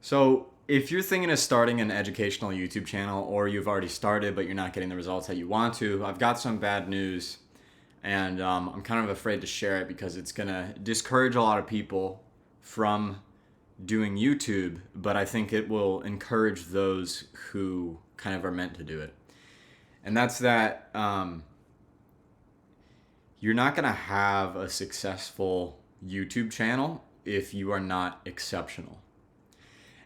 So, if you're thinking of starting an educational YouTube channel or you've already started but you're not getting the results that you want to, I've got some bad news and I'm kind of afraid to share it because it's going to discourage a lot of people from doing YouTube, but I think it will encourage those who kind of are meant to do it. And that's that you're not going to have a successful YouTube channel if you are not exceptional.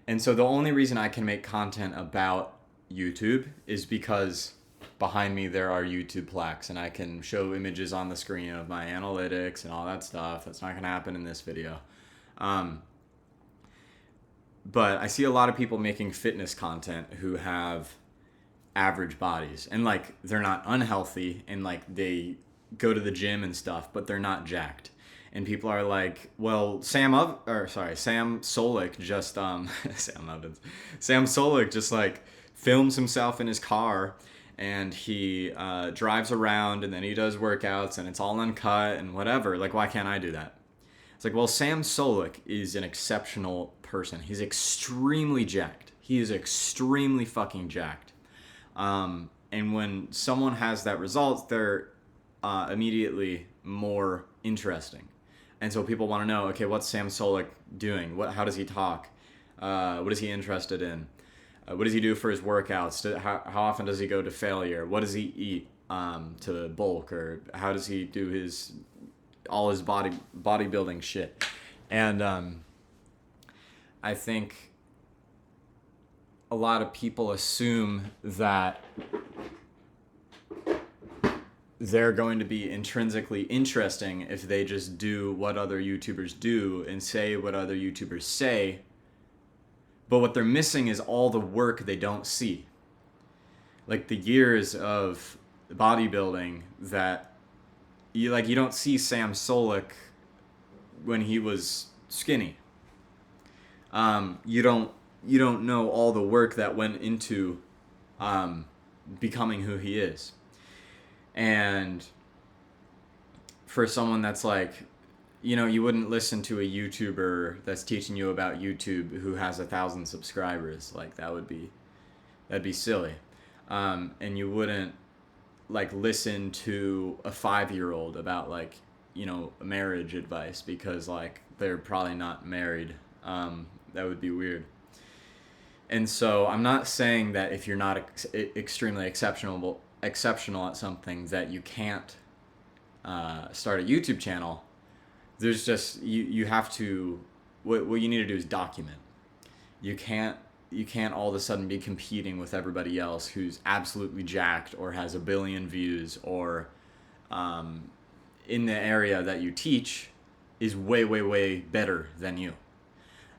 And so the only reason I can make content about YouTube is because behind me there are YouTube plaques and I can show images on the screen of my analytics and all that stuff. That's not going to happen in this video. Um, but I see a lot of people making fitness content who have average bodies and like they're not unhealthy and like they go to the gym and stuff, but they're not jacked. And people are like, well, Sam Solik just Sam Solik just like films himself in his car and he drives around and then he does workouts and it's all uncut and whatever. Like, why can't I do that? It's like, well, Sam Solik is an exceptional person. He's extremely jacked. He is extremely fucking jacked. And when someone has that result, they're immediately more interesting. And so people want to know, okay, what's Sam Solik doing? How does he talk? What is he interested in? What does he do for his workouts? How often does he go to failure? What does he eat to bulk? Or how does he do all his bodybuilding shit? And I think a lot of people assume that they're going to be intrinsically interesting if they just do what other YouTubers do and say what other YouTubers say. But what they're missing is all the work they don't see. Like the years of bodybuilding that you don't see Sam Solik when he was skinny. You don't know all the work that went into becoming who he is. And for someone that's like, you wouldn't listen to a YouTuber that's teaching you about YouTube who has 1,000 subscribers. Like that'd be silly. And you wouldn't like listen to a 5-year-old about like, marriage advice because like they're probably not married. That would be weird. And so I'm not saying that if you're not extremely exceptional at something that you can't start a YouTube channel. There's just you have to what you need to do is document. You can't all of a sudden be competing with everybody else who's absolutely jacked or has 1 billion views or in the area that you teach is way better than you.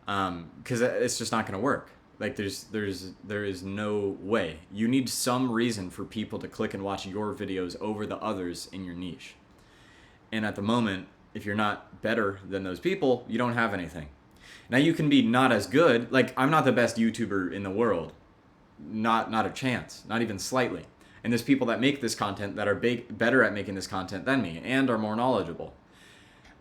Because it's just not going to work. Like there is no way. You need some reason for people to click and watch your videos over the others in your niche. And at the moment, if you're not better than those people, you don't have anything. Now you can be not as good. Like I'm not the best YouTuber in the world. Not a chance. Not even slightly. And there's people that make this content that are better at making this content than me and are more knowledgeable.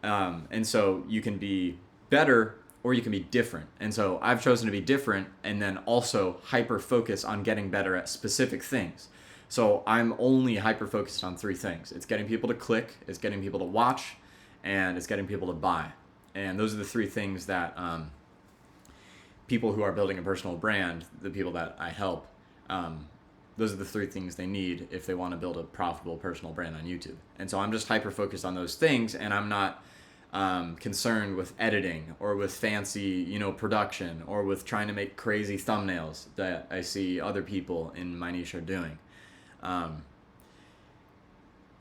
And so you can be better or you can be different. And so I've chosen to be different and then also hyper focus on getting better at specific things. So I'm only hyper focused on 3 things. It's getting people to click, it's getting people to watch, and it's getting people to buy. And those are the 3 things that people who are building a personal brand, the people that I help, those are the 3 things they need if they want to build a profitable personal brand on YouTube. And so I'm just hyper focused on those things and I'm not concerned with editing or with fancy, production or with trying to make crazy thumbnails that I see other people in my niche are doing.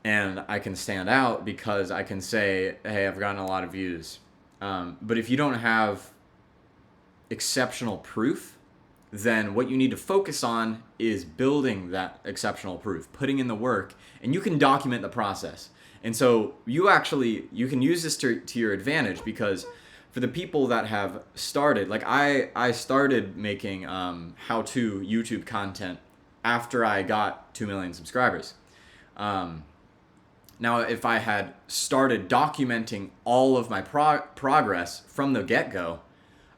And I can stand out because I can say, hey, I've gotten a lot of views. But if you don't have exceptional proof, then what you need to focus on is building that exceptional proof, putting in the work, and you can document the process. And so you can use this to your advantage because for the people that have started, like I started making how-to YouTube content after I got 2 million subscribers. Now, if I had started documenting all of my progress from the get-go,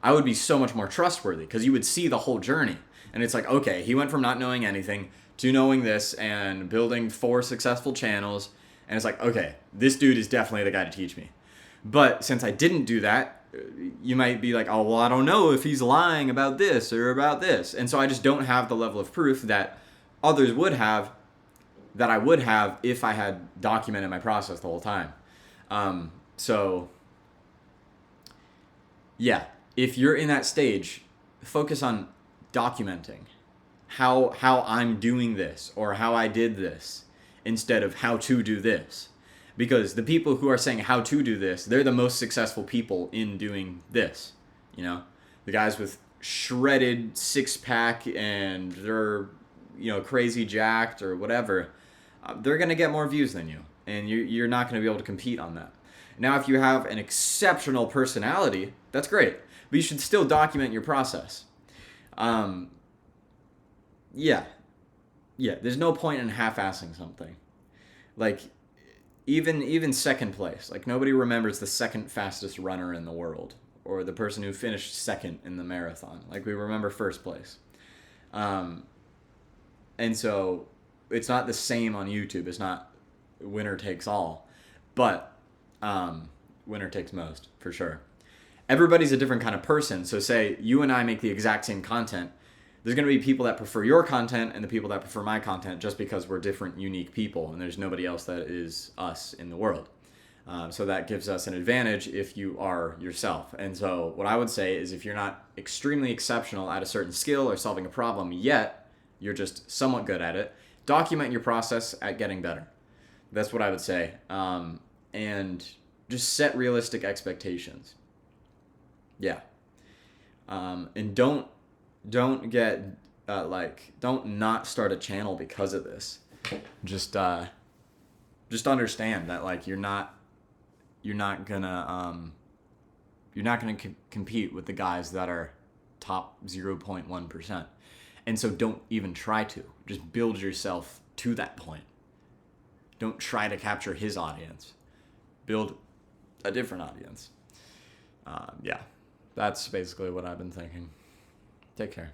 I would be so much more trustworthy because you would see the whole journey. And it's like, okay, he went from not knowing anything to knowing this and building 4 successful channels. And it's like, okay, this dude is definitely the guy to teach me. But since I didn't do that, you might be like, oh, well, I don't know if he's lying about this or about this. And so I just don't have the level of proof that others would have, that I would have if I had documented my process the whole time. So, yeah, if you're in that stage, focus on documenting how I'm doing this or how I did this instead of how to do this. Because the people who are saying how to do this, they're the most successful people in doing this. You know, the guys with shredded 6-pack and they're, crazy jacked or whatever, they're going to get more views than you. And you're not going to be able to compete on that. Now, if you have an exceptional personality, that's great. But you should still document your process. Yeah, there's no point in half-assing something. Like, even second place. Like, nobody remembers the second fastest runner in the world or the person who finished second in the marathon. Like, we remember first place. And so it's not the same on YouTube. It's not winner takes all. But winner takes most, for sure. Everybody's a different kind of person. So say you and I make the exact same content. There's going to be people that prefer your content and the people that prefer my content just because we're different, unique people, and there's nobody else that is us in the world. So that gives us an advantage if you are yourself. And so what I would say is if you're not extremely exceptional at a certain skill or solving a problem yet, you're just somewhat good at it, document your process at getting better. That's what I would say. And just set realistic expectations. Yeah. And don't get don't not start a channel because of this. Just understand that like you're not gonna compete with the guys that are top 0.1%. And so don't even try to. Just build yourself to that point. Don't try to capture his audience. Build a different audience. Yeah, that's basically what I've been thinking. Take care.